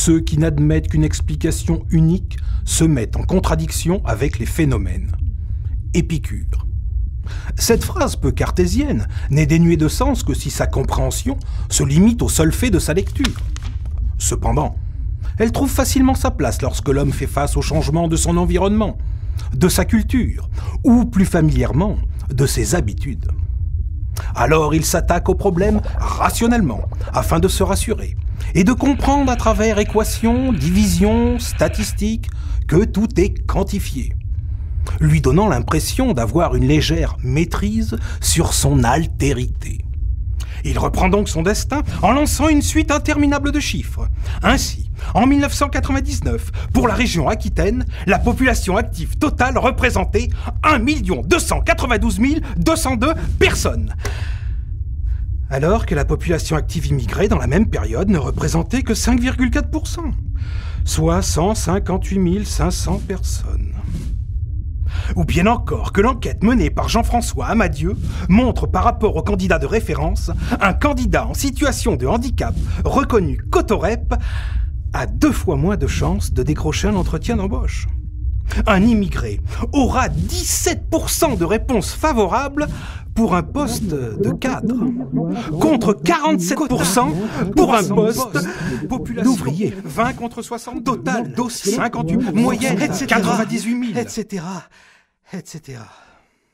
Ceux qui n'admettent qu'une explication unique se mettent en contradiction avec les phénomènes. Épicure. Cette phrase peu cartésienne n'est dénuée de sens que si sa compréhension se limite au seul fait de sa lecture. Cependant, elle trouve facilement sa place lorsque l'homme fait face au changement de son environnement, de sa culture, ou plus familièrement, de ses habitudes. Alors il s'attaque au problème rationnellement, afin de se rassurer, et de comprendre à travers équations, divisions, statistiques, que tout est quantifié, lui donnant l'impression d'avoir une légère maîtrise sur son altérité. Il reprend donc son destin en lançant une suite interminable de chiffres. Ainsi, en 1999, pour la région Aquitaine, la population active totale représentait 1 292 202 personnes. Alors que la population active immigrée dans la même période ne représentait que 5,4%, soit 158 500 personnes. Ou bien encore que l'enquête menée par Jean-François Amadieu montre par rapport au candidat de référence un candidat en situation de handicap reconnu Cotorep a 2 fois moins de chances de décrocher un entretien d'embauche. Un immigré aura 17% de réponses favorables pour un poste de cadre, contre 47% pour un poste d'ouvrier. 20 contre 60, total dossier 58, moyenne 98 000, etc. etc.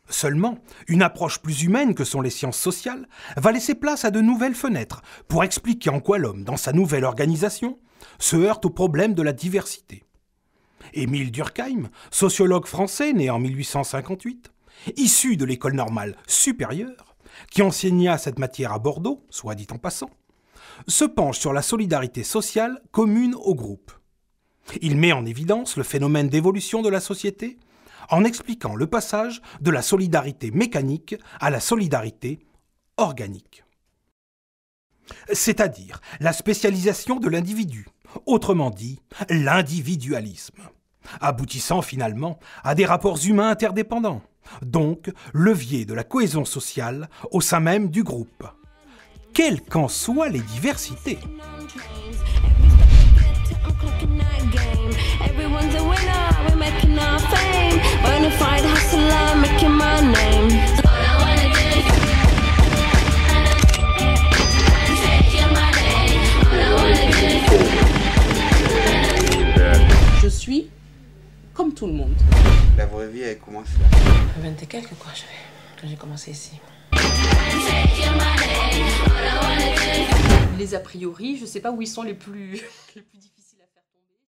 Seulement, une approche plus humaine que sont les sciences sociales va laisser place à de nouvelles fenêtres pour expliquer en quoi l'homme, dans sa nouvelle organisation, se heurte au problème de la diversité. Émile Durkheim, sociologue français né en 1858, issu de l'école normale supérieure, qui enseigna cette matière à Bordeaux, soit dit en passant, se penche sur la solidarité sociale commune au groupe. Il met en évidence le phénomène d'évolution de la société en expliquant le passage de la solidarité mécanique à la solidarité organique. C'est-à-dire la spécialisation de l'individu, autrement dit l'individualisme, aboutissant finalement à des rapports humains interdépendants, donc levier de la cohésion sociale au sein même du groupe, quelles qu'en soient les diversités. Je suis comme tout le monde. La vraie vie, elle commence là. 20 et quelques quoi, quand j'ai commencé ici. Les a priori, je sais pas où ils sont les plus difficiles.